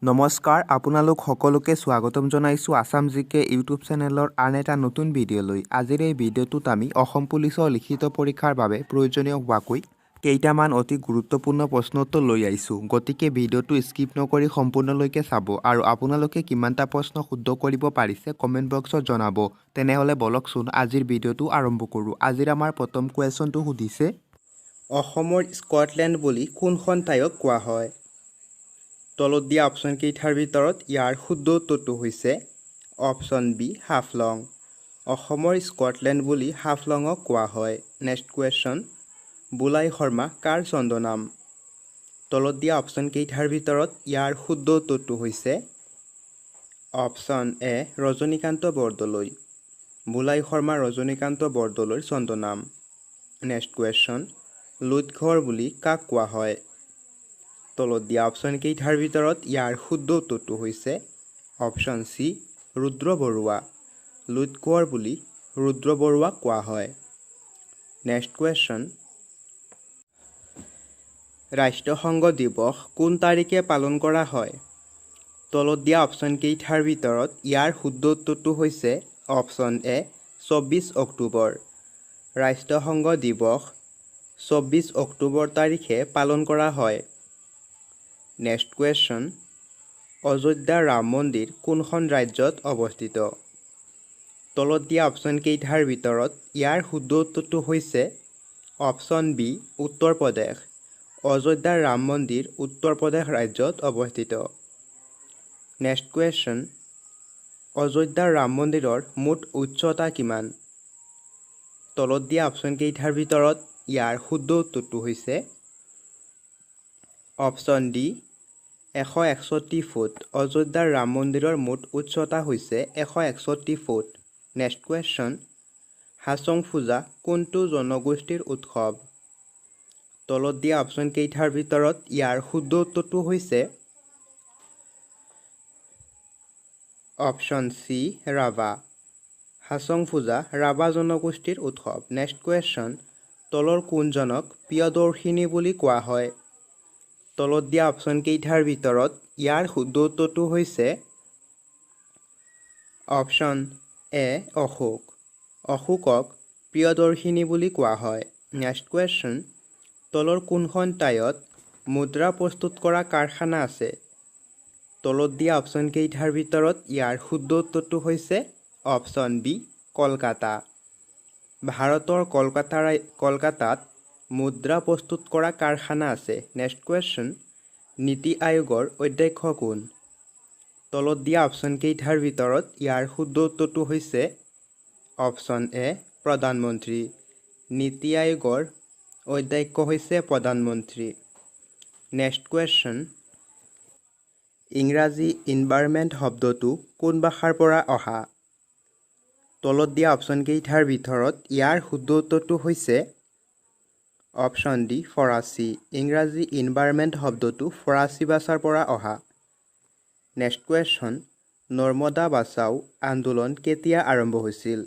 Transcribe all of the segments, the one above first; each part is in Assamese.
নমস্কাৰ আপোনালোক সকলোকে স্বাগতম জনাইছোঁ আসাম জিকে ইউটিউব চেনেলৰ আন এটা নতুন ভিডিঅ'লৈ। আজিৰ এই ভিডিঅ'টোত আমি অসম পুলিচৰ লিখিত পৰীক্ষাৰ বাবে প্ৰয়োজনীয় হোৱাকৈ কেইটামান অতি গুৰুত্বপূৰ্ণ প্ৰশ্নোত্তৰ লৈ আহিছোঁ। গতিকে ভিডিঅ'টো স্কিপ নকৰি সম্পূৰ্ণলৈকে চাব আৰু আপোনালোকে কিমানটা প্ৰশ্ন শুদ্ধ কৰিব পাৰিছে কমেণ্ট বক্সত জনাব। তেনেহ'লে বলকচোন আজিৰ ভিডিঅ'টো আৰম্ভ কৰোঁ। আজিৰ আমাৰ প্ৰথম কুৱেশ্যনটো সুধিছে, অসমৰ স্কটলেণ্ড বুলি কোনখন ঠাইক কোৱা হয়? তলত দিয়া অপশ্যন কেইটাৰ ভিতৰত ইয়াৰ শুদ্ধ উত্তৰটো হৈছে অপশ্যন বি হাফলং। অসমৰ স্কটলেণ্ড বুলি হাফলঙক কোৱা হয়। নেক্সট কুৱেশ্যন, বুলাই শৰ্মা কাৰ ছদ্মনাম? তলত দিয়া অপশ্যন কেইটাৰ ভিতৰত ইয়াৰ শুদ্ধ উত্তৰটো হৈছে অপশ্যন এ ৰজনীকান্ত বৰদলৈ। বুলাই শৰ্মা ৰজনীকান্ত বৰদলৈৰ ছদ্মনাম। নেক্সট কুৱেশ্যন, লুইতঘৰ বুলি কাক কোৱা হয়? তলত দিয়া অপশ্যন কেইটাৰ ভিতৰত ইয়াৰ শুদ্ধ উত্তৰটো হৈছে অপশ্যন চি ৰুদ্ৰ বৰুৱা। লুইতঘৰ বুলি ৰুদ্ৰ বৰুৱাক কোৱা হয়। নেক্সট কুৱেশ্যন, ৰাষ্ট্ৰসংঘ দিৱস কোন তাৰিখে পালন কৰা হয়? তলত দিয়া অপশ্যন কেইটাৰ ভিতৰত ইয়াৰ শুদ্ধ উত্তৰটো হৈছে অপশ্যন এ 24 অক্টোবৰ। ৰাষ্ট্ৰসংঘ দিৱস 24 অক্টোবৰ তাৰিখে পালন কৰা হয়। নেক্সট কুৱেশ্যন, অযোধ্যা ৰাম মন্দিৰ কোনখন ৰাজ্যত অৱস্থিত? তলত দিয়া অপশ্যন কেইটাৰ ভিতৰত ইয়াৰ শুদ্ধ উত্তৰটো হৈছে অপশ্যন বি উত্তৰ প্ৰদেশ। অযোধ্যা ৰাম মন্দিৰ উত্তৰ প্ৰদেশ ৰাজ্যত অৱস্থিত। নেক্সট কুৱেশ্যন, অযোধ্যা ৰাম মন্দিৰৰ মুঠ উচ্চতা কিমান? তলত দিয়া অপশ্যন কেইটাৰ ভিতৰত ইয়াৰ শুদ্ধ উত্তৰটো হৈছে অপশ্যন ডি 161 ফুট। অযোধ্যাৰ ৰাম মন্দিৰৰ মুঠ উচ্চতা হৈছে 161 ফুট। নেক্সট কুৱেশ্যন, হাছং পূজা কোনটো জনগোষ্ঠীৰ উৎসৱ? তলত দিয়া অপশ্যন কেইটাৰ ভিতৰত ইয়াৰ শুদ্ধ উত্তৰটো হৈছে অপশ্যন চি ৰাভা। হাছং পূজা ৰাভা জনগোষ্ঠীৰ উৎসৱ। নেক্সট কুৱেশ্যন, তলৰ কোনজনক প্ৰিয়দৰ্শিনী বুলি কোৱা হয়? তলত দিয়া অপশ্যন কেইটাৰ ভিতৰত ইয়াৰ শুদ্ধ উত্তৰটো হৈছে অপশ্যন এ অশোক। অশোকক প্ৰিয়দৰ্শিনী বুলি কোৱা হয়। নেক্সট কুৱেশ্যন, তলৰ কোনখন ঠাইত মুদ্ৰা প্ৰস্তুত কৰা কাৰখানা আছে? তলত দিয়া অপশ্যন কেইটাৰ ভিতৰত ইয়াৰ শুদ্ধ উত্তৰটো হৈছে অপশ্যন বি কলকাতা। ভাৰতৰ কলকাতাত মুদ্ৰা প্ৰস্তুত কৰা কাৰখানা আছে। নেক্সট কুৱেশ্যন, নীতি আয়োগৰ অধ্যক্ষ কোন? তলত দিয়া অপশ্যন কেইটাৰ ভিতৰত ইয়াৰ শুদ্ধ উত্তৰটো হৈছে অপশ্যন এ প্ৰধানমন্ত্ৰী। নীতি আয়োগৰ অধ্যক্ষ হৈছে প্ৰধানমন্ত্ৰী। নেক্সট কুৱেশ্যন, ইংৰাজী ইনভাইৰনমেণ্ট শব্দটো কোন ভাষাৰ পৰা অহা? তলত দিয়া অপশ্যন কেইটাৰ ভিতৰত ইয়াৰ শুদ্ধ উত্তৰটো হৈছে অপশ্যন ডি ফৰাচী। ইংৰাজী ইনভাইৰনমেণ্ট শব্দটো ফৰাচী ভাষাৰ পৰা অহা। নেক্সট কুৱেশ্যন, নৰ্মদা বাচাও আন্দোলন কেতিয়া আৰম্ভ হৈছিল?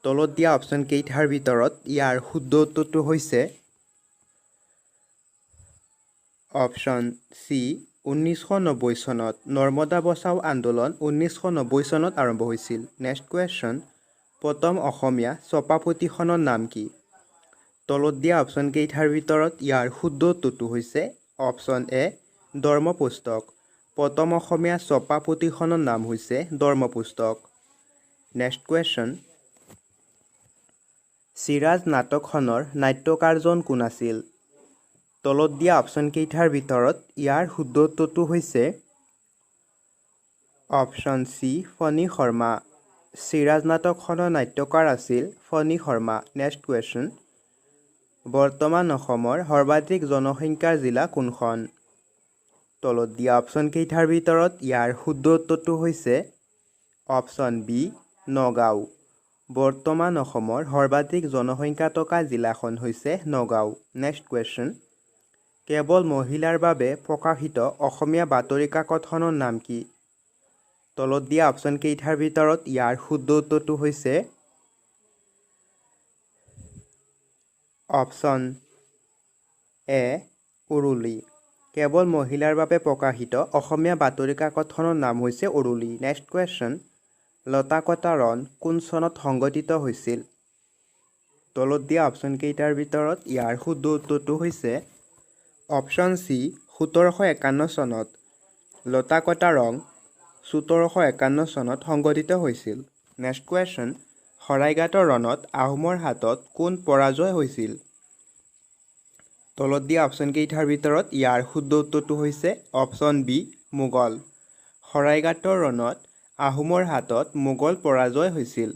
তলত দিয়া অপশ্যন কেইটাৰ ভিতৰত ইয়াৰ শুদ্ধ উত্তৰটো হৈছে অপশ্যন চি 1990 চনত। নৰ্মদা বচাও আন্দোলন 1990 চনত আৰম্ভ হৈছিল। নেক্সট কুৱেশ্যন, প্ৰথম অসমীয়া ছপা পুথিখনৰ নাম কি? তলত দিয়া অপশ্যন কেইটাৰ ভিতৰত ইয়াৰ শুদ্ধ উত্তৰটো হৈছে অপশ্যন এ ধৰ্মপুস্তক। প্ৰথম অসমীয়া ছপা পুথিখনৰ নাম হৈছে ধৰ্মপুস্তক। নেক্সট কুৱেশ্যন, চিৰাজ নাটকখনৰ নাট্যকাৰজন কোন আছিল? তলত দিয়া অপশ্যন কেইটাৰ ভিতৰত ইয়াৰ শুদ্ধ উত্তৰটো হৈছে অপশ্যন চি ফণী শৰ্মা। চিৰাজ নাটকখনৰ নাট্যকাৰ আছিল ফণী শৰ্মা। নেক্সট কুৱেশ্যন, বৰ্তমান অসমৰ সৰ্বাধিক জনসংখ্যাৰ জিলা কোনখন? তলত দিয়া অপশ্যন কেইটাৰ ভিতৰত ইয়াৰ শুদ্ধ উত্তৰটো হৈছে অপশ্যন বি নগাঁও। বৰ্তমান অসমৰ সৰ্বাধিক জনসংখ্যা থকা জিলাখন হৈছে নগাঁও। নেক্সট কুৱেশ্যন, কেৱল মহিলাৰ বাবে প্ৰকাশিত অসমীয়া বাতৰি কাকতখনৰ নাম কি? তলত দিয়া অপশ্যন কেইটাৰ ভিতৰত ইয়াৰ শুদ্ধ উত্তৰটো হৈছে অপশ্যন এ উৰুলি। কেৱল মহিলাৰ বাবে প্ৰকাশিত অসমীয়া বাতৰি কাকতখনৰ নাম হৈছে উৰুলি। নেক্সট কুৱেশ্যন, লতাকটা ৰণ কোন চনত সংঘটিত হৈছিল? তলত দিয়া অপশ্যনকেইটাৰ ভিতৰত ইয়াৰ শুদ্ধ উত্তৰটো হৈছে অপশ্যন চি 1751 চনত। লতাকটা ৰণ 1751 চনত সংঘটিত হৈছিল। নেক্সট কুৱেশ্যন, শৰাইঘাটৰ ৰণত আহোমৰ হাতত কোন পৰাজয় হৈছিল? তলত দিয়া অপশ্যনকেইটাৰ ভিতৰত ইয়াৰ শুদ্ধ উত্তৰটো হৈছে অপশ্যন বি মোগল। শৰাইঘাটৰ ৰণত আহোমৰ হাতত মোগল পৰাজয় হৈছিল।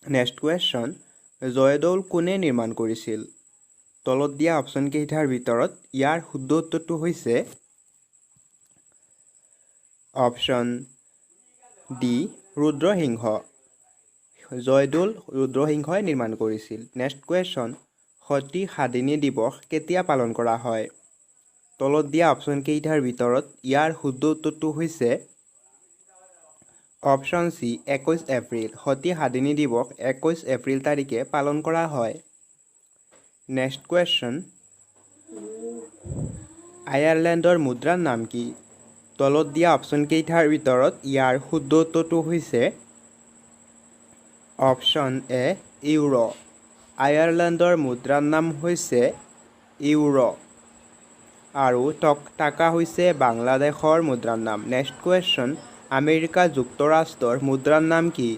নেক্সট কুৱেশ্যন, জয়দৌল কোনে নিৰ্মাণ কৰিছিল? তলত দিয়া অপশ্যনকেইটাৰ ভিতৰত ইয়াৰ শুদ্ধ উত্তৰটো হৈছে অপশ্যন ডি ৰুদ্ৰসিংহ। জয়দৌল ৰুদ্ৰসিংহই নিৰ্মাণ কৰিছিল। নেক্সট কুৱেশ্যন, সতী সাধিনী দিৱস কেতিয়া পালন কৰা হয়? তলত দিয়া অপশ্যনকেইটাৰ ভিতৰত ইয়াৰ শুদ্ধ উত্তৰটো হৈছে অপশ্যন চি 21 এপ্ৰিল। সতী সাধিনী দিৱস 21 এপ্ৰিল তাৰিখে পালন কৰা হয়। নেক্সট কুৱেশ্যন, আয়াৰলেণ্ডৰ মুদ্ৰাৰ নাম কি? তলত দিয়া অপশ্যনকেইটাৰ ভিতৰত ইয়াৰ শুদ্ধ উত্তৰটো হৈছে অপশ্যন এ ইউৰো। আয়াৰলেণ্ডৰ মুদ্ৰাৰ নাম হৈছে ইউৰো আৰু টাকা হৈছে বাংলাদেশৰ মুদ্ৰাৰ নাম। নেক্সট কুৱেশ্যন, আমেৰিকা যুক্তৰাষ্ট্ৰৰ মুদ্ৰাৰ নাম কি?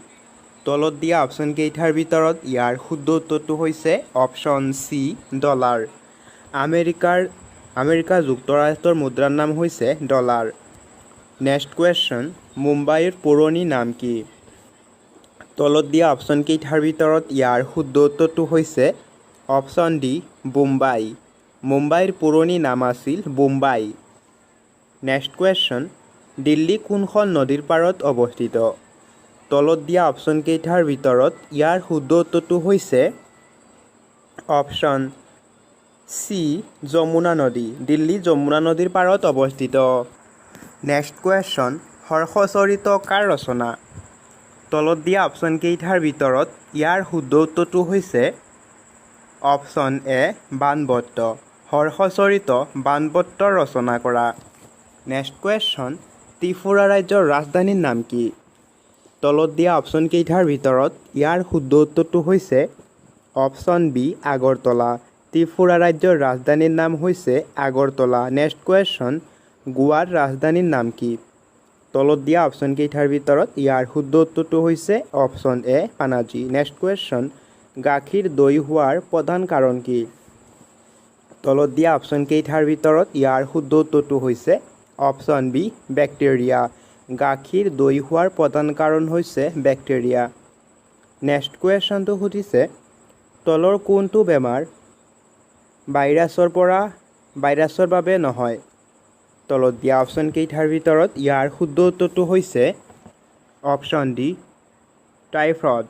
তলত দিয়া অপশ্যনকেইটাৰ ভিতৰত ইয়াৰ শুদ্ধ উত্তৰটো হৈছে অপশ্যন চি ডলাৰ। আমেৰিকা যুক্তৰাষ্ট্ৰৰ মুদ্ৰাৰ নাম হৈছে ডলাৰ। নেক্সট কুৱেশ্যন, মুম্বাইৰ পুৰণি নাম কি? তলত দিয়া অপশ্যনকেইটাৰ ভিতৰত ইয়াৰ শুদ্ধ উত্তৰটো হৈছে অপশ্যন ডি বোম্বাই। মুম্বাইৰ পুৰণি নাম আছিল বোম্বাই। নেক্সট কুৱেশ্যন, দিল্লী কোনখন নদীৰ পাৰত অৱস্থিত? তলত দিয়া অপশ্যনকেইটাৰ ভিতৰত ইয়াৰ শুদ্ধ উত্তৰটো হৈছে অপশ্যন চি যমুনা নদী। দিল্লী যমুনা নদীৰ পাৰত অৱস্থিত। নেক্সট কুৱেশ্যন, হৰ্ষচৰিত কাৰ ৰচনা? তলত দিয়া অপশ্যনকেইটাৰ ভিতৰত ইয়াৰ শুদ্ধ উত্তৰটো হৈছে অপশ্যন এ বাণভট্ট। হৰ্ষচৰিত বাণভট্ট ৰচনা কৰা। নেক্সট কুৱেশ্যন, ত্ৰিপুৰা ৰাজ্যৰ ৰাজধানীৰ নাম কি? তলত দিয়া অপশ্যনকেইটাৰ ভিতৰত ইয়াৰ শুদ্ধ উত্তৰটো হৈছে অপশ্যন বি আগৰতলা। ত্ৰিপুৰা ৰাজ্যৰ ৰাজধানীৰ নাম হৈছে আগৰতলা। নেক্সট কুৱেশ্যন, গোৱাৰ ৰাজধানীৰ নাম কি? তলত দিয়া অপশ্যনকেইটাৰ ভিতৰত ইয়াৰ শুদ্ধ উত্তৰটো হৈছে অপশ্যন এ পানাজী। নেক্সট কুৱেশ্যন, গাখীৰ দৈ হোৱাৰ প্ৰধান কাৰণ কি? তলত দিয়া অপশ্যনকেইটাৰ ভিতৰত ইয়াৰ শুদ্ধ উত্তৰটো হৈছে অপশ্যন বি বেক্টেৰিয়া। গাখীৰ দৈ হোৱাৰ প্ৰধান কাৰণ হৈছে বেক্টেৰিয়া। নেক্সট কুৱেশ্যনটো সুধিছে, তলৰ কোনটো বেমাৰ ভাইৰাছৰ বাবে নহয়? তলত দিয়া অপশ্যনকেইটাৰ ভিতৰত ইয়াৰ শুদ্ধ উত্তৰটো হৈছে অপশ্যন ডি টাইফয়েড।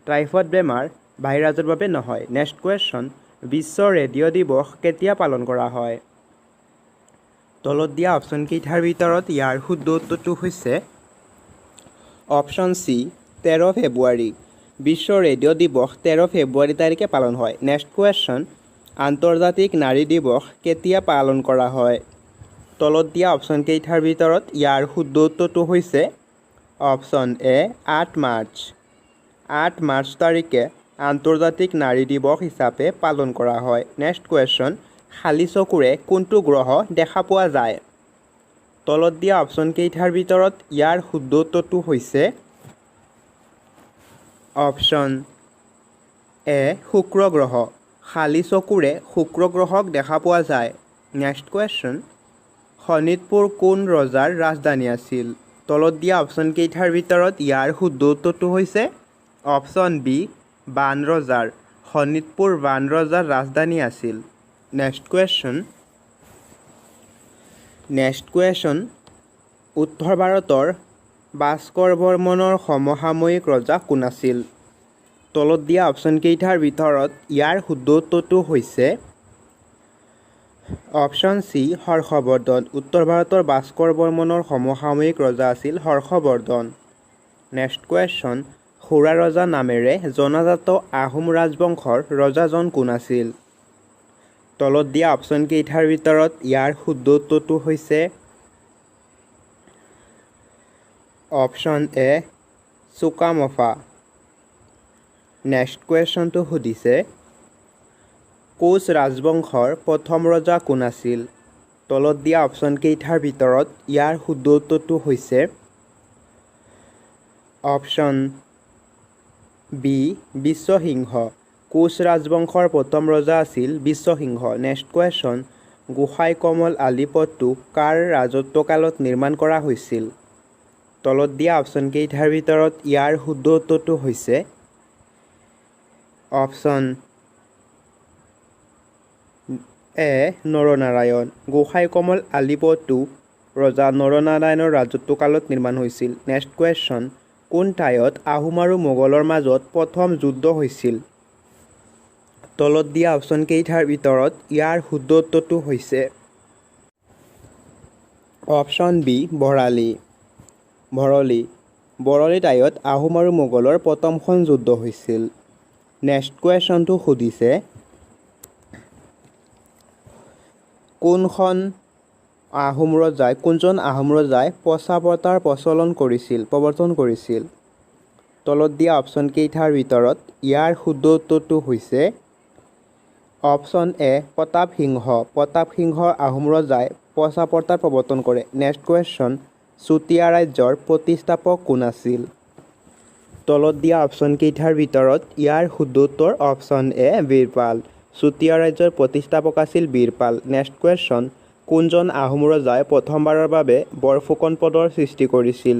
টাইফয়েড বেমাৰ ভাইৰাছৰ বাবে নহয়। নেক্সট কুৱেশ্যন, বিশ্ব ৰেডিঅ' দিৱস কেতিয়া পালন কৰা হয়? তলত দিয়া অপশ্যনকেইটাৰ ভিতৰত ইয়াৰ শুদ্ধ উত্তৰটো হৈছে অপশ্যন চি 13 ফেব্ৰুৱাৰী। বিশ্ব ৰেডিঅ' দিৱস 13 ফেব্ৰুৱাৰী তাৰিখে পালন হয়। নেক্সট কুৱেশ্যন, আন্তৰ্জাতিক নাৰী দিৱস কেতিয়া পালন কৰা হয়? তলত দিয়া অপশ্যনকেইটাৰ ভিতৰত ইয়াৰ শুদ্ধ উত্তৰটো হৈছে অপশ্যন এ 8 মাৰ্চ। 8 মাৰ্চ তাৰিখে আন্তৰ্জাতিক নাৰী দিৱস হিচাপে পালন কৰা হয়। নেক্সট কুৱেশ্যন, খালী চকুৰে কোনটো গ্ৰহ দেখা পোৱা যায়? তলত দিয়া অপশ্যনকেইটাৰ ভিতৰত ইয়াৰ শুদ্ধ উত্তৰটো হৈছে অপশ্যন এ শুক্ৰ গ্ৰহ। খালী চকুৰে শুক্ৰ গ্ৰহক দেখা পোৱা যায়। নেক্সট কুৱেশ্যন, শোণিতপুৰ কোন ৰজাৰ ৰাজধানী আছিল? তলত দিয়া অপশ্যনকেইটাৰ ভিতৰত ইয়াৰ শুদ্ধ উত্তৰটো হৈছে অপশ্যন বি বাণ ৰজাৰ। শোণিতপুৰ বাণ ৰজাৰ ৰাজধানী আছিল। নেক্সট কুৱেশ্যন, উত্তৰ ভাৰতৰ ভাস্কৰ বৰ্মনৰ সমসাময়িক ৰজা কোন আছিল? তলত দিয়া অপশ্যনকেইটাৰ ভিতৰত ইয়াৰ শুদ্ধ উত্তৰটো হৈছে অপশ্যন চি হৰ্ষবৰ্ধন। উত্তৰ ভাৰতৰ ভাস্কৰ বৰ্মনৰ সমসাময়িক ৰজা আছিল হৰ্ষবৰ্ধন। নেক্সট কুৱেশ্যন, খুৰা ৰজা নামেৰে জনাজাত আহোম ৰাজবংশৰ ৰজাজন কোন আছিল? তলত দিয়া অপশ্যন কেইটাৰ ভিতৰত ইয়াৰ শুদ্ধ উত্তৰটো হৈছে অপশ্যন এ চুকামফা। নেক্সট কুৱেশ্যনটো সুধিছে কোচ ৰাজবংশৰ প্ৰথম ৰজা কোন আছিল? তলত দিয়া অপশ্যন কেইটাৰ ভিতৰত ইয়াৰ শুদ্ধ উত্তৰটো হৈছে অপশ্যন বি বিশ্বসিংহ। কোচ ৰাজবংশৰ প্ৰথম ৰজা আছিল বিশ্বসিংহ। নেক্সট কুৱেশ্যন গোসাই কমল আলিপথটো কাৰ ৰাজত্বকালত নিৰ্মাণ কৰা হৈছিল? তলত দিয়া অপশ্যন কেইটাৰ ভিতৰত ইয়াৰ শুদ্ধ উত্তৰটো হৈছে অপশ্যন এ নৰনাৰায়ণ। গোসাই কমল আলিপথটো ৰজা নৰনাৰায়ণৰ ৰাজত্বকালত নিৰ্মাণ হৈছিল। নেক্সট কুৱেশ্যন কোন ঠাইত আহোম আৰু মোগলৰ মাজত প্ৰথম যুদ্ধ হৈছিল? তলত দিয়া অপশ্যন কেইটাৰ ভিতৰত ইয়াৰ শুদ্ধ উত্তৰটো হৈছে অপশ্যন বি বৰলী ঠাইত আহোম আৰু মোগলৰ প্ৰথমখন যুদ্ধ হৈছিল। নেক্সট কুৱেশ্যনটো সুধিছে কোনজন আহোম ৰজাই পচাপতাৰ প্ৰৱৰ্তন কৰিছিল? তলত দিয়া অপশ্যন কেইটাৰ ভিতৰত ইয়াৰ শুদ্ধ উত্তৰটো হৈছে অপশ্যন এ প্ৰতাপ সিংহ আহোম ৰজাই পচাপতাৰ প্ৰৱৰ্তন কৰে। নেক্সট কুৱেশ্যন চুতীয়া ৰাজ্যৰ প্ৰতিষ্ঠাপক কোন আছিল? তলত দিয়া অপশ্যন কেইটাৰ ভিতৰত ইয়াৰ শুদ্ধ উত্তৰ অপশ্যন এ বীৰপাল। চুতীয়া ৰাজ্যৰ প্ৰতিষ্ঠাপক আছিল বীৰপাল। নেক্সট কুৱেশ্যন কোনজন আহোম ৰজাই প্ৰথমবাৰৰ বাবে বৰফুকন পদৰ সৃষ্টি কৰিছিল?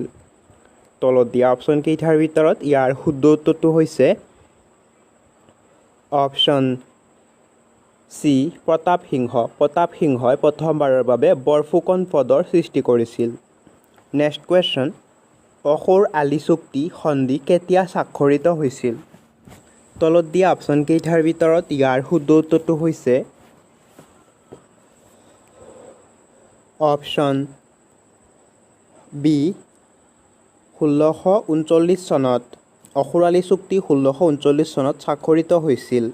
তলত দিয়া অপশ্যন কেইটাৰ ভিতৰত ইয়াৰ শুদ্ধ উত্তৰটো হৈছে অপশ্যন চি প্ৰতাপ সিংহই প্ৰথমবাৰৰ বাবে বৰফুকন পদৰ সৃষ্টি কৰিছিল। নেক্সট কুৱেশ্যন অসুৰ আলি চুক্তি সন্ধি কেতিয়া স্বাক্ষৰিত হৈছিল? তলত দিয়া অপশ্যন কেইটাৰ ভিতৰত ইয়াৰ শুদ্ধ উত্তৰটো হৈছে অপশ্যন বি 1639 চনত। অসুৰ আলি চুক্তি 1639 চনত স্বাক্ষৰিত হৈছিল।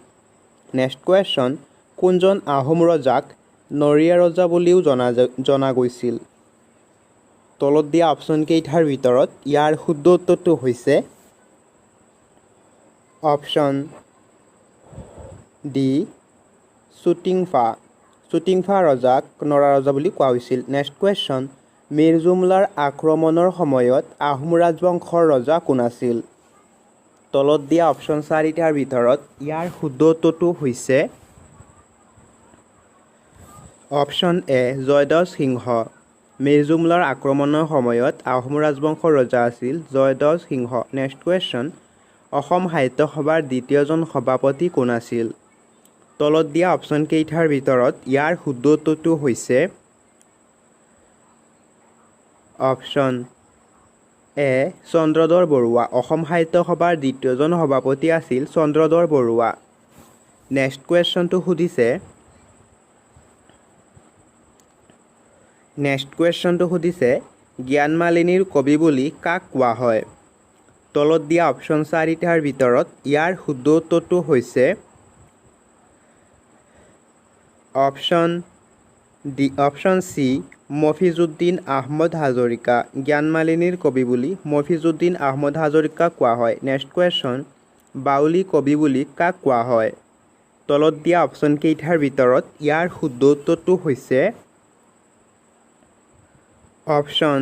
নেক্সট কুৱেশ্যন কোনজন আহোম ৰজাক নৰিয়া ৰজা বুলিও জনা গৈছিল? তলত দিয়া অপশ্যন কেইটাৰ ভিতৰত ইয়াৰ শুদ্ধ উত্তৰটো হৈছে অপশ্যন ডি চুটিংফা ৰজাক নৰা ৰজা বুলি কোৱা হৈছিল। নেক্সট কুৱেশ্যন মীৰ জুমলাৰ আক্ৰমণৰ সময়ত আহোম ৰাজবংশৰ ৰজা কোন আছিল? তলত দিয়া অপশ্যন চাৰিটাৰ ভিতৰত ইয়াৰ শুদ্ধ উত্তৰটো হৈছে অপশ্যন এ জয়ধ্বজ সিংহ। মীৰ জুমলাৰ আক্ৰমণৰ সময়ত আহোম ৰাজবংশৰ ৰজা আছিল জয়ধ্বজ সিংহ। নেক্সট কুৱেশ্যন অসম সাহিত্য সভাৰ দ্বিতীয়জন সভাপতি কোন আছিল? তলত দিয়া অপশ্যন কেইটাৰ ভিতৰত ইয়াৰ শুদ্ধ উত্তৰটো হৈছে অপশ্যন এ চন্দ্ৰধৰ বৰুৱা। অসম সাহিত্য সভাৰ দ্বিতীয়জন সভাপতি আছিল চন্দ্ৰধৰ বৰুৱা। নেক্সট কুৱেশ্যনটো সুধিছে জ্ঞানমালিনীৰ কবি বুলি কাক কোৱা হয়? তলত দিয়া অপশ্যন চাৰিটাৰ ভিতৰত ইয়াৰ শুদ্ধ উত্তৰটো হৈছে অপশ্যন চি মফিজুদ্দিন আহমদ হাজৰিকা। জ্ঞানমালিনীৰ কবি বুলি মফিজুদ্দিন আহমদ হাজৰিকাক কোৱা হয়। নেক্সট কুৱেশ্যন বাউলী কবি বুলি কাক কোৱা হয়? তলত দিয়া অপশ্যন কেইটাৰ ভিতৰত ইয়াৰ শুদ্ধ উত্তৰটো হৈছে অপশ্যন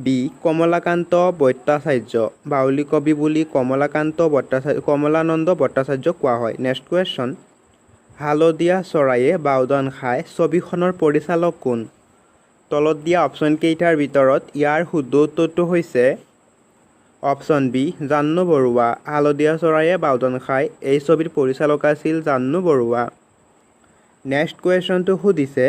বি কমলাকান্ত ভট্টাচাৰ্য। বাউলী কবি বুলি কমলানন্দ ভট্টাচাৰ্যক কোৱা হয়। নেক্সট কুৱেশ্যন হালধীয়া চৰায়ে বাওদান খায় ছবিখনৰ পৰিচালক কোন? তলত দিয়া অপশ্যন কেইটাৰ ভিতৰত ইয়াৰ শুদ্ধ উত্তৰটো হৈছে অপশ্যন বি জাহ্নু বৰুৱা। হালধীয়া চৰায়ে বাওদান খায় এই ছবিৰ পৰিচালক আছিল জাহ্নু বৰুৱা। নেক্সট কুৱেশ্যনটো সুধিছে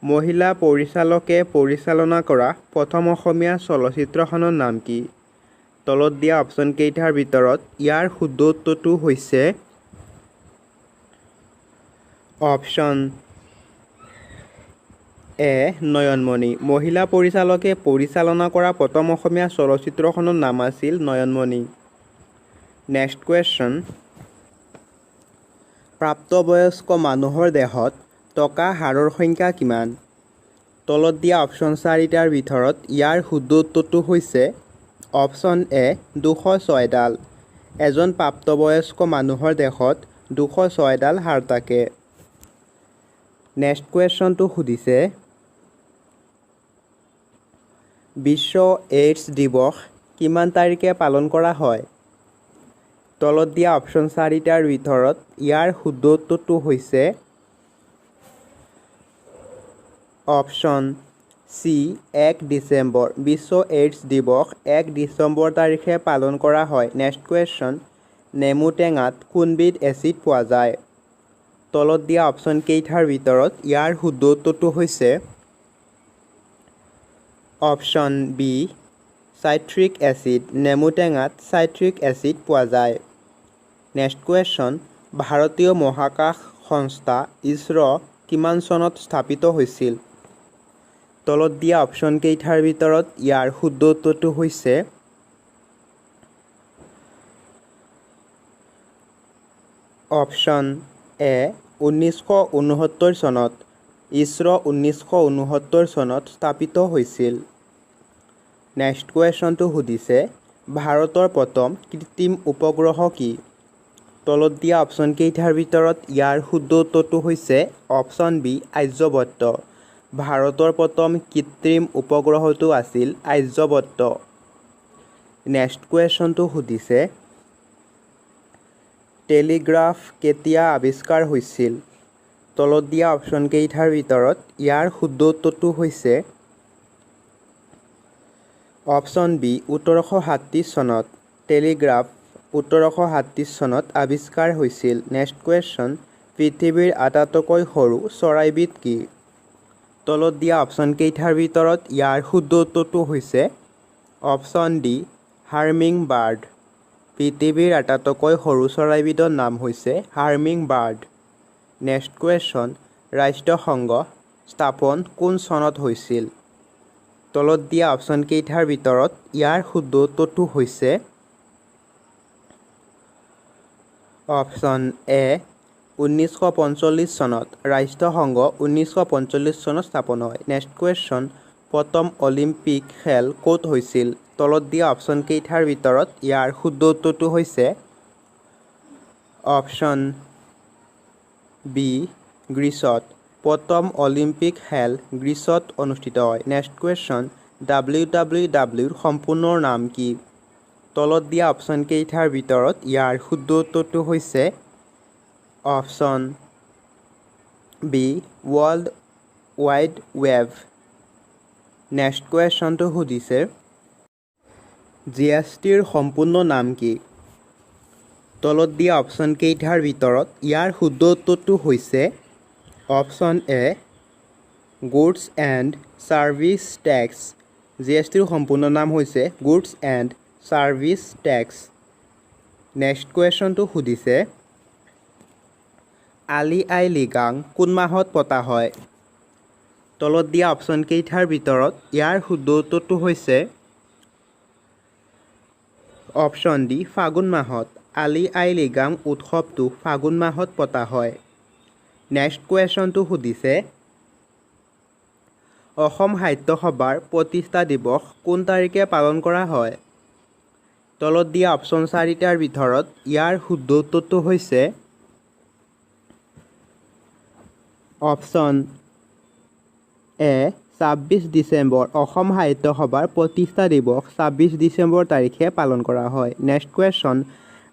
মহিলা পৰিচালকে পৰিচালনা কৰা প্ৰথম অসমীয়া চলচ্চিত্ৰখনৰ নাম কি? তলত দিয়া অপশ্যন কেইটাৰ ভিতৰত ইয়াৰ শুদ্ধ উত্তৰটো হৈছে অপশ্যন এ নয়নমণি। মহিলা পৰিচালকে পৰিচালনা কৰা প্ৰথম অসমীয়া চলচ্চিত্ৰখনৰ নাম আছিল নয়নমণি। নেক্সট কুৱেশ্যন প্ৰাপ্তবয়স্ক মানুহৰ দেহত টকা হাৰৰ সংখ্যা কিমান? তলত দিয়া অপশ্যন 4টাৰ ভিতৰত ইয়াৰ শুদ্ধ উত্তৰটো হৈছে অপশ্যন এ 206 ডাল। এজন প্ৰাপ্তবয়স্ক মানুহৰ দেহত 206 ডাল হাড় থাকে। নেক্সট কুৱেশ্যনটো সুধিছে বিশ্ব এইডছ দিৱস কিমান তাৰিখে পালন কৰা হয়? তলত দিয়া অপশ্যন 4টাৰ ভিতৰত ইয়াৰ শুদ্ধ উত্তৰটো হৈছে অপশ্যন চি 1 ডিচেম্বৰ। বিশ্ব এইডছ দিৱস 1 ডিচেম্বৰ তাৰিখে পালন কৰা হয়। নেক্সট কুৱেশ্যন নেমু টেঙাত কোনবিধ এচিড পোৱা যায়? তলত দিয়া অপশ্যন কেইটাৰ ভিতৰত ইয়াৰ শুদ্ধ উত্তৰটো হৈছে অপশ্যন বি চাইট্ৰিক এচিড। নেমু টেঙাত চাইট্ৰিক এচিড পোৱা যায়। নেক্সট কুৱেশ্যন ভাৰতীয় মহাকাশ সংস্থা ইছৰ' কিমান চনত স্থাপিত হৈছিল? তলত দিয়া অপশ্যন কেইটাৰ ভিতৰত ইয়াৰ শুদ্ধ উত্তৰটো হৈছে অপশ্যন এ 1969 চনত। ইছৰ' 1969 চনত স্থাপিত হৈছিল। নেক্সট কুৱেশ্যনটো সুধিছে ভাৰতৰ প্ৰথম কৃত্ৰিম উপগ্ৰহ কি? তলত দিয়া অপশ্যন কেইটাৰ ভিতৰত ইয়াৰ শুদ্ধ উত্তৰটো হৈছে অপশ্যন বি আৰ্যভট্ট। ভাৰতৰ প্ৰথম কৃত্ৰিম উপগ্ৰহটো আছিল আৰ্যভট্ট। নেক্সট কুৱেশ্যনটো সুধিছে টেলিগ্ৰাফ কেতিয়া আৱিষ্কাৰ হৈছিল? তলত দিয়া অপশ্যন কেইটাৰ ভিতৰত ইয়াৰ শুদ্ধ উত্তৰটো হৈছে অপশ্যন বি 1837 চনত। টেলিগ্ৰাফ 1837 চনত আৱিষ্কাৰ হৈছিল। নেক্সট কুৱেশ্যন পৃথিৱীৰ আটাইতকৈ সৰু চৰাইবিধ কি? তলত দিয়া অপশ্যন কেইটাৰ ভিতৰত ইয়াৰ শুদ্ধ উত্তৰটো হৈছে অপশ্যন ডি হাৰ্মিং বাৰ্ড। পৃথিৱীৰ আটাইতকৈ সৰু চৰাইবিধৰ নাম হৈছে হাৰ্মিং বাৰ্ড। নেক্সট কুৱেশ্যন ৰাষ্ট্ৰসংঘ স্থাপন কোন চনত হৈছিল? তলত দিয়া অপশ্যন কেইটাৰ ভিতৰত ইয়াৰ শুদ্ধ উত্তৰটো হৈছে অপশ্যন এ 1945 চনত। ৰাষ্ট্ৰসংঘ 1945 চনত স্থাপন হয়। নেক্সট কুৱেশ্যন প্ৰথম অলিম্পিক খেল ক'ত হৈছিল? তলত দিয়া অপশ্যন কেইটাৰ ভিতৰত ইয়াৰ শুদ্ধ উত্তৰটো হৈছে অপশ্যন বি গ্ৰীচত। প্ৰথম অলিম্পিক খেল গ্ৰীচত অনুষ্ঠিত হয়। নেক্সট কুৱেশ্যন WWWৰ সম্পূৰ্ণ নাম কি? তলত দিয়া অপশ্যন কেইটাৰ ভিতৰত ইয়াৰ শুদ্ধ উত্তৰটো হৈছে option B World Wide Web. Next কুৱেশ্যনটো সুধিছে GSTৰ সম্পূৰ্ণ নাম কি? তলত দিয়া অপশ্যন কেইটাৰ ভিতৰত ইয়াৰ শুদ্ধ উত্তৰটো হৈছে option A goods and services tax. GSTৰ সম্পূৰ্ণ নাম হৈছে goods and services tax. Next কুৱেশ্যনটো সুধিছে আলি আই লৃগাং কোন মাহত পতা হয়? তলত দিয়া অপশ্যন কেইটাৰ ভিতৰত ইয়াৰ শুদ্ধ উত্তৰটো হৈছে অপশ্যন ডি ফাগুন মাহত। আলি আই লৃগাং উৎসৱটো ফাগুন মাহত পতা হয়। নেক্সট কুৱেশ্যনটো সুধিছে অসম সাহিত্য সভাৰ প্ৰতিষ্ঠা দিৱস কোন তাৰিখে পালন কৰা হয়? তলত দিয়া অপশ্যন 4টাৰ ভিতৰত ইয়াৰ শুদ্ধ উত্তৰটো হৈছে অপশ্যন এ 26 ডিচেম্বৰ। অসম সাহিত্য সভাৰ প্ৰতিষ্ঠা দিৱস 26 ডিচেম্বৰ তাৰিখে পালন কৰা হয়। নেক্সট কুৱেশ্যন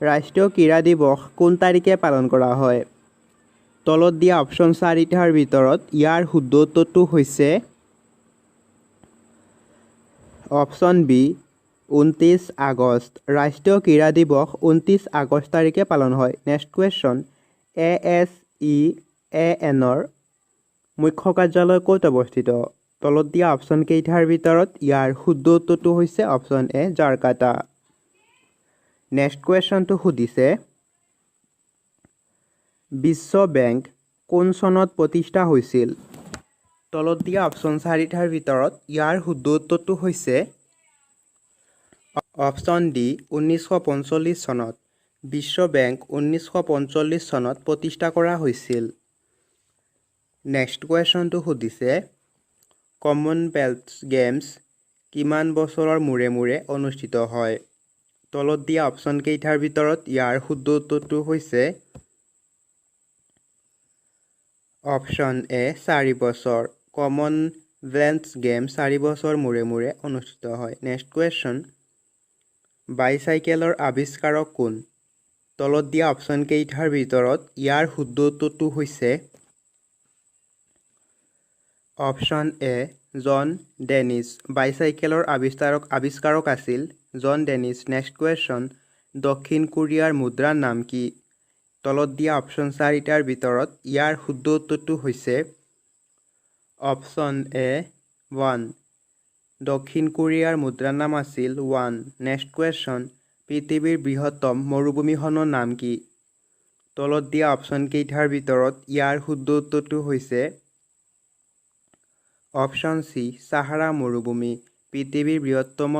ৰাষ্ট্ৰীয় ক্ৰীড়া দিৱস কোন তাৰিখে পালন কৰা হয়? তলত দিয়া অপশ্যন 4টাৰ ভিতৰত ইয়াৰ শুদ্ধ উত্তৰটো হৈছে অপশ্যন বি 29 আগষ্ট। ৰাষ্ট্ৰীয় ক্ৰীড়া দিৱস 29 আগষ্ট তাৰিখে পালন হয়। নেক্সট কুৱেশ্যন ASEANৰ মুখ্য কাৰ্যালয় ক'ত অৱস্থিত? তলত দিয়া অপশ্যন কেইটাৰ ভিতৰত ইয়াৰ শুদ্ধ উত্তৰটো হৈছে অপশ্যন এ জাকাৰ্টা। নেক্সট কুৱেশ্যনটো সুধিছে বিশ্ব বেংক কোন চনত প্ৰতিষ্ঠা হৈছিল? তলত দিয়া অপশ্যন 4টাৰ ভিতৰত ইয়াৰ শুদ্ধ উত্তৰটো হৈছে অপশ্যন ডি 1945 চনত। বিশ্ব বেংক 1945 চনত প্ৰতিষ্ঠা কৰা হৈছিল। নেক্সট কুৱেশ্যনটো সুধিছে কমনৱেলথ গেমছ কিমান বছৰৰ মূৰে মূৰে অনুষ্ঠিত হয় তলত দিয়া অপশ্যন কেইটাৰ ভিতৰত ইয়াৰ শুদ্ধ উত্তৰটো হৈছে অপশ্যন এ 4 বছৰ কমনৱেলথ গেম 4 বছৰ মূৰে মূৰে অনুষ্ঠিত হয় নেক্সট কুৱেশ্যন বাইচাইকেলৰ আৱিষ্কাৰক কোন তলত দিয়া অপশ্যন কেইটাৰ ভিতৰত ইয়াৰ শুদ্ধ উত্তৰটো হৈছে অপশ্যন এ জন ডেনিছ বাইচাইকেলৰ আৱিষ্কাৰক আছিল জন ডেনিছ নেক্সট কুৱেশ্যন দক্ষিণ কোৰিয়াৰ মুদ্ৰাৰ নাম কি তলত দিয়া অপশ্যন 4টাৰ ভিতৰত ইয়াৰ শুদ্ধ উত্তৰটো হৈছে অপশ্যন এ 1 দক্ষিণ কোৰিয়াৰ মুদ্ৰাৰ নাম আছিল 1 নেক্সট কুৱেশ্যন পৃথিৱীৰ বৃহত্তম মৰুভূমিখনৰ নাম কি তলত দিয়া অপশ্যন কেইটাৰ ভিতৰত ইয়াৰ শুদ্ধ উত্তৰটো হৈছে অপশ্যন চি সাহাৰা মৰুভূমি পৃথিৱীৰ বৃহত্তম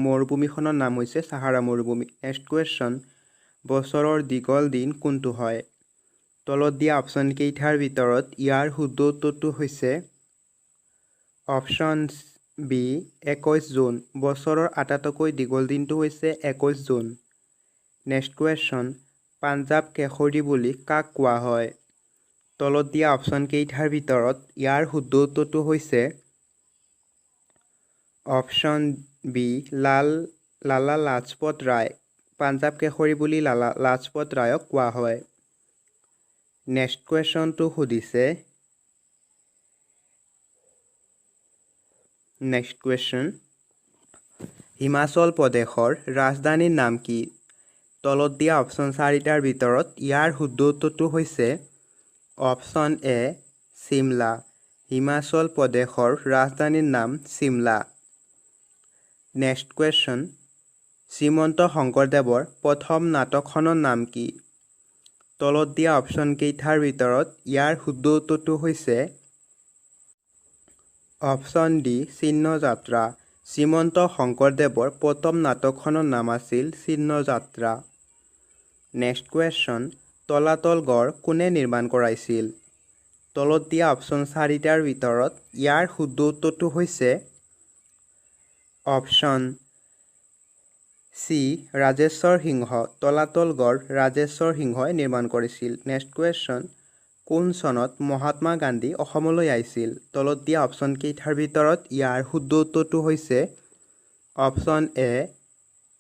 মৰুভূমিখনৰ নাম হৈছে সাহাৰা মৰুভূমি নেক্সট কুৱেশ্যন বছৰৰ দীঘল দিন কোনটো হয় তলত দিয়া অপশ্যন কেইটাৰ ভিতৰত ইয়াৰ শুদ্ধ উত্তৰটো হৈছে অপশ্যন বি 21 জুন বছৰৰ আটাইতকৈ দীঘল দিনটো হৈছে 21 জুন নেক্সট কুৱেশ্যন পাঞ্জাৱ কেশৰী বুলি কাক কোৱা হয় তলত দিয়া অপশ্যন কেইটাৰ ভিতৰত ইয়াৰ শুদ্ধ উত্তৰটো হৈছে অপশ্যন বি লালা লাজপত ৰায় পাঞ্জাৱ কেশৰী বুলি লালা লাজপত ৰায়ক কোৱা হয় নেক্সট কুৱেশ্যনটো সুধিছে নেক্সট কুৱেশ্যন হিমাচল প্ৰদেশৰ ৰাজধানীৰ নাম কি তলত দিয়া অপশ্যন 4টাৰ ভিতৰত ইয়াৰ শুদ্ধ উত্তৰটো হৈছে অপশ্যন এ চিমলা হিমাচল প্ৰদেশৰ ৰাজধানীৰ নাম চিমলা নেক্সট কুৱেশ্যন শ্ৰীমন্ত শংকৰদেৱৰ প্ৰথম নাটকখনৰ নাম কি তলত দিয়া অপশ্যন কেইটাৰ ভিতৰত ইয়াৰ শুদ্ধ উত্তৰটো হৈছে অপশ্যন ডি চিহ্নযাত্ৰা শ্ৰীমন্ত শংকৰদেৱৰ প্ৰথম নাটকখনৰ নাম আছিল চিহ্নযাত্ৰা নেক্সট কুৱেশ্যন তলাতল ঘৰ কোনে নিৰ্মাণ কৰাইছিল তলত দিয়া অপশ্যন 4টাৰ ভিতৰত ইয়াৰ শুদ্ধ উত্তৰটো হৈছে অপশ্যন চি ৰাজেশ্বৰ সিংহ তলাতল ঘৰ ৰাজেশ্বৰ সিংহই নিৰ্মাণ কৰিছিল নেক্সট কুৱেশ্যন কোন চনত মহাত্মা গান্ধী অসমলৈ আহিছিল তলত দিয়া অপশ্যন কেইটাৰ ভিতৰত ইয়াৰ শুদ্ধ উত্তৰটো হৈছে অপশ্যন এ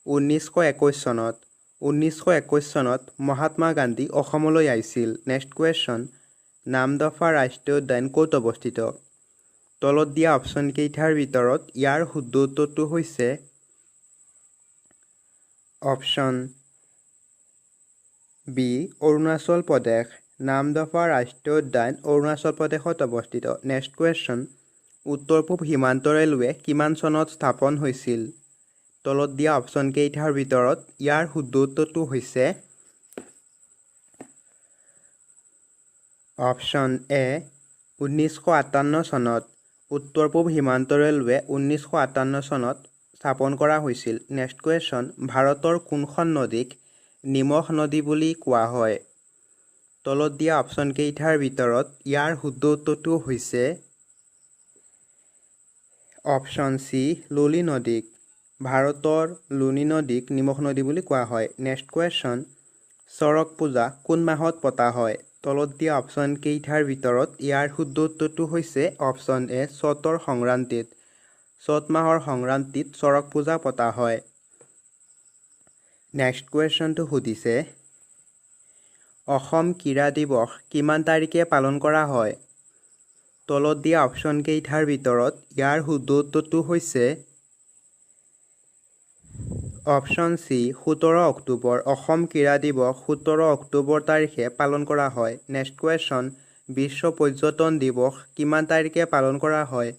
1921 চনত 1921 চনত মহাত্মা গান্ধী অসমলৈ আহিছিল নেক্সট কুৱেশ্যন নামদফা ৰাষ্ট্ৰীয় উদ্যান ক'ত অৱস্থিত তলত দিয়া অপশ্যন কেইটাৰ ভিতৰত ইয়াৰ শুদ্ধ উত্তৰটো হৈছে অপশ্যন বি অৰুণাচল প্ৰদেশ নামদফা ৰাষ্ট্ৰীয় উদ্যান অৰুণাচল প্ৰদেশত অৱস্থিত নেক্সট কুৱেশ্যন উত্তৰ পূব সীমান্ত ৰেলৱে কিমান চনত স্থাপন হৈছিল তলত দিয়া অপশ্যন কেইটাৰ ভিতৰত ইয়াৰ শুদ্ধ উত্তৰটো হৈছে অপশ্যন এ 1958 চনত উত্তৰ পূব সীমান্ত ৰেলৱে 1958 চনত স্থাপন কৰা হৈছিল নেক্সট কুৱেশ্যন ভাৰতৰ কোনখন নদীক নিমখ নদী বুলি কোৱা হয় তলত দিয়া অপশ্যন কেইটাৰ ভিতৰত ইয়াৰ শুদ্ধ উত্তৰটো হৈছে অপশ্যন চি লুনি নদীক ভাৰতৰ লুনি নদীক নিমখ নদী বুলি কোৱা হয় নেক্সট কুৱেশ্যন চৰক পূজা কোন মাহত পতা হয় তলত দিয়া অপশ্যন কেইটাৰ ভিতৰত ইয়াৰ শুদ্ধ উত্তৰটো হৈছে অপশ্যন এ চ'তৰ সংক্ৰান্তিত চ'ত মাহৰ সংক্ৰান্তিত চৰক পূজা পতা হয় নেক্সট কুৱেশ্যনটো সুধিছে অসম ক্ৰীড়া দিৱস কিমান তাৰিখে পালন কৰা হয় তলত দিয়া অপশ্যন কেইটাৰ ভিতৰত ইয়াৰ শুদ্ধ উত্তৰটো হৈছে অপশ্যন চি 17 অক্টোবৰ অসম ক্ৰীড়া দিৱস 17 অক্টোবৰ তাৰিখে পালন কৰা হয় নেক্সট কুৱেশ্যন বিশ্ব পৰ্যটন দিৱস কিমান তাৰিখে পালন কৰা হয়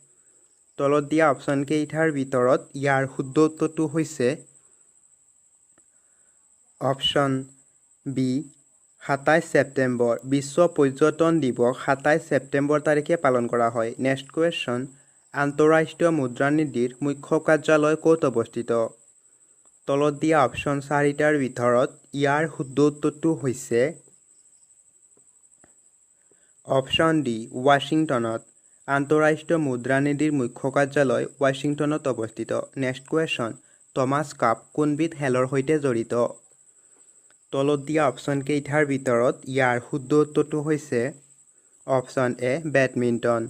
তলত দিয়া অপশ্যন কেইটাৰ ভিতৰত ইয়াৰ শুদ্ধ উত্তৰটো হৈছে অপশ্যন বি 27 ছেপ্টেম্বৰ বিশ্ব পৰ্যটন দিৱস 27 ছেপ্টেম্বৰ তাৰিখে পালন কৰা হয় নেক্সট কুৱেশ্যন আন্তঃৰাষ্ট্ৰীয় মুদ্ৰানিধিৰ মুখ্য কাৰ্যালয় ক'ত অৱস্থিত তলত দিয়া অপশ্যন 4টাৰ ভিতৰত ইয়াৰ শুদ্ধ উত্তৰটো হৈছে অপশ্যন ডি ৱাশ্বিংটনত। আন্তঃৰাষ্ট্ৰীয় মুদ্ৰানিধিৰ মুখ্য কাৰ্যালয় ৱাশ্বিংটনত অৱস্থিত। নেক্সট কুৱেশ্যন, টমাছ কাপ কোনবিধ খেলৰ সৈতে জড়িত? তলত দিয়া অপশ্যন কেইটাৰ ভিতৰত ইয়াৰ শুদ্ধ উত্তৰটো হৈছে অপশ্যন এ বেডমিণ্টন।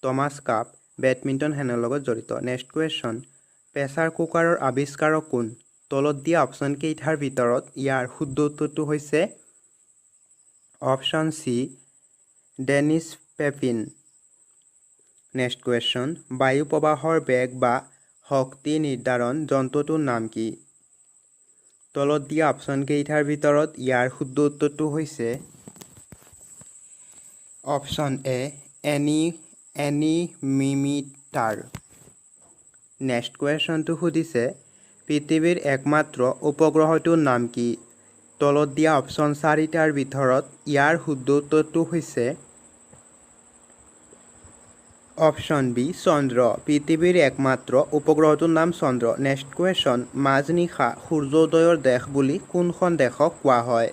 টমাছ কাপ বেডমিণ্টন খেলৰ লগত জড়িত। নেক্সট কুৱেশ্যন, প্ৰেছাৰ কুকাৰৰ আৱিষ্কাৰক কোন? তলত দিয়া অপশ্যন কেইটাৰ ভিতৰত ইয়াৰ শুদ্ধ উত্তৰটো হৈছে option C Denis Papin. Next question, বায়ু প্ৰবাহৰ বেগ বা শক্তি নিৰ্ধাৰণ যন্ত্ৰটোৰ নাম কি? তলত দিয়া অপশ্যন কেইটাৰ ভিতৰত ইয়াৰ শুদ্ধ উত্তৰটো হৈছে অপশ্যন এ এনিমিমিটাৰ। নেক্সট কুৱেশ্যনটো সুধিছে পৃথিৱীৰ একমাত্ৰ উপগ্ৰহটোৰ নাম কি? তলত দিয়া অপশ্যন চাৰিটাৰ ভিতৰত ইয়াৰ শুদ্ধ উত্তৰটো হৈছে অপশ্যন বি চন্দ্ৰ। পৃথিৱীৰ একমাত্ৰ উপগ্ৰহটোৰ নাম চন্দ্ৰ। নেক্সট কুৱেশ্যন, মাজনিশা সূৰ্যোদয়ৰ দেশ বুলি কোনখন দেশক কোৱা হয়?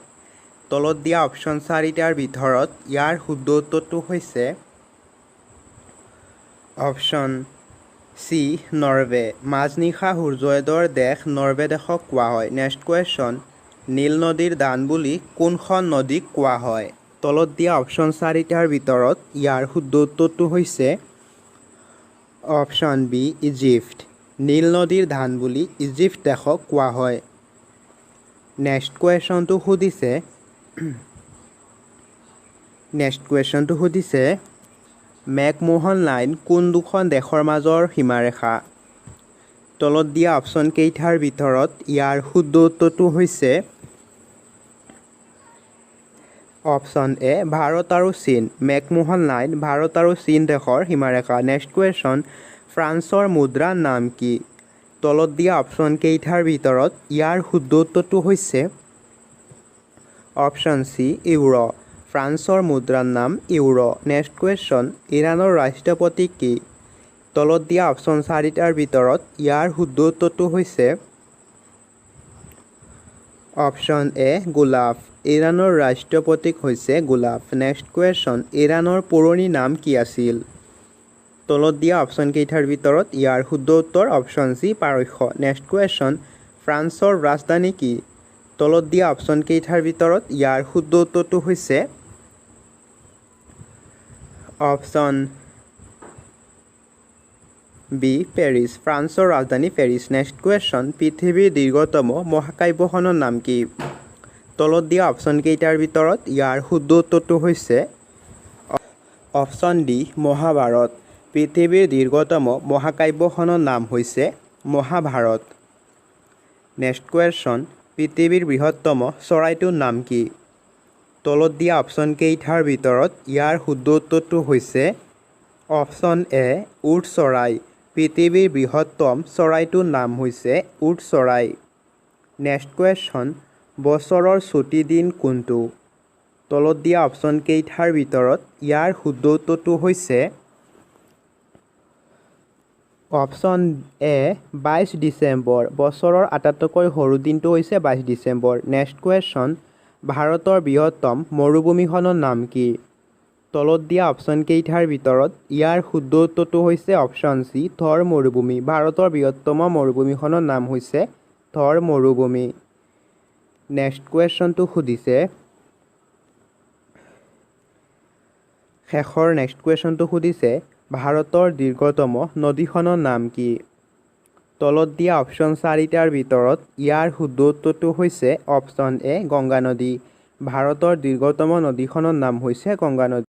তলত দিয়া অপশ্যন চাৰিটাৰ ভিতৰত ইয়াৰ শুদ্ধ উত্তৰটো হৈছে অপশ্যন চি নৰৱে। মাজনিশা সূৰ্যোদয়ৰ দেশ নৰৱে দেশক কোৱা হয়। নেক্সট কুৱেশ্যন, নীল নদীৰ দান বুলি কোনখন নদীক কোৱা হয়? তলত দিয়া অপশ্যন চাৰিটাৰ ভিতৰত ইয়াৰ শুদ্ধ উত্তৰটো হৈছে অপশ্যন বি ইজিপ্ত। নীল নদীৰ ধান বুলি ইজিপ্ত দেশক কোৱা হয়। নেক্সট কুৱেশ্যনটো সুধিছে মেকমোহন লাইন কোন দুখন দেশৰ মাজৰ সীমাৰেখা? তলত দিয়া অপশ্যন কেইটাৰ ভিতৰত ইয়াৰ শুদ্ধ উত্তৰটো হৈছে অপশ্যন এ ভাৰত আৰু চীন। মেকমোহন লাইন ভাৰত আৰু চীন দেশৰ সীমাৰেখা। নেক্সট কুৱেশ্যন, ফ্ৰান্সৰ মুদ্ৰাৰ নাম কি? তলত দিয়া অপশ্যন কেইটাৰ ভিতৰত ইয়াৰ শুদ্ধ উত্তৰটো হৈছে অপশ্যন চি ইউৰো। ফ্ৰান্সৰ মুদ্ৰাৰ নাম ইউৰো। নেক্সট কুৱেশ্যন, ইৰাণৰ ৰাষ্ট্ৰীয় প্ৰতীক কি? তলত দিয়া অপশ্যন চাৰিটাৰ ভিতৰত ইয়াৰ শুদ্ধ উত্তৰটো হৈছে অপশ্যন এ গোলাপ। ইৰাণৰ ৰাষ্ট্ৰীয় প্ৰতীক হৈছে গোলাপ। নেক্সট কুৱেশ্যন, ইৰাণৰ পুৰণি নাম কি আছিল? তলত দিয়া অপশ্যন কেইটাৰ ভিতৰত ইয়াৰ শুদ্ধ উত্তৰ অপশ্যন চি পাৰস্য। নেক্সট কুৱেশ্যন, ফ্ৰান্সৰ ৰাজধানী কি? তলত দিয়া অপশ্যন কেইটাৰ ভিতৰত ইয়াৰ শুদ্ধ উত্তৰটো হৈছে অপশ্যন বি পেৰিছ। ফ্ৰান্সৰ ৰাজধানী পেৰিছ। নেক্সট কুৱেশ্যন, পৃথিৱীৰ দীৰ্ঘতম মহাকাব্যখনৰ নাম কি? তলত দিয়া অপশ্যন কেইটাৰ ভিতৰত ইয়াৰ শুদ্ধ উত্তৰটো হৈছে অপশ্যন ডি মহাভাৰত। পৃথিৱীৰ দীৰ্ঘতম মহাকাব্যখনৰ নাম হৈছে মহাভাৰত। নেক্সট কুৱেশ্যন, পৃথিৱীৰ বৃহত্তম চৰাইটোৰ নাম কি? তলত দিয়া অপশ্যন কেইটাৰ ভিতৰত ইয়াৰ শুদ্ধ উত্তৰটো হৈছে অপশ্যন এ উট চৰাই। পৃথিৱীৰ বৃহত্তম চৰাইটোৰ নাম হৈছে উট চৰাই। নেক্সট কুৱেশ্যন, বছৰৰ ছুটী দিন কোনটো? তলত দিয়া অপশ্যন কেইটাৰ ভিতৰত ইয়াৰ শুদ্ধ উত্তৰটো হৈছে অপশ্যন এ 22 ডিচেম্বৰ। বছৰৰ আটাইতকৈ সৰু দিনটো হৈছে 22 ডিচেম্বৰ। নেক্সট কুৱেশ্যন, ভাৰতৰ বৃহত্তম মৰুভূমিখনৰ নাম কি? তলত দিয়া অপশ্যন কেইটাৰ ভিতৰত ইয়াৰ শুদ্ধ উত্তৰটো হৈছে অপশ্যন চি থৰ মৰুভূমি। ভাৰতৰ বৃহত্তম মৰুভূমিখনৰ নাম হৈছে থৰ মৰুভূমি। নেক্সট কুৱেশ্যনটো সুধিছে ভাৰতৰ দীৰ্ঘতম নদীখনৰ নাম কি? তলত দিয়া অপশ্যন চাৰিটাৰ ভিতৰত ইয়াৰ শুদ্ধ উত্তৰটো হৈছে অপশ্যন এ গংগা নদী। ভাৰতৰ দীৰ্ঘতম নদীখনৰ নাম হৈছে গংগা নদী।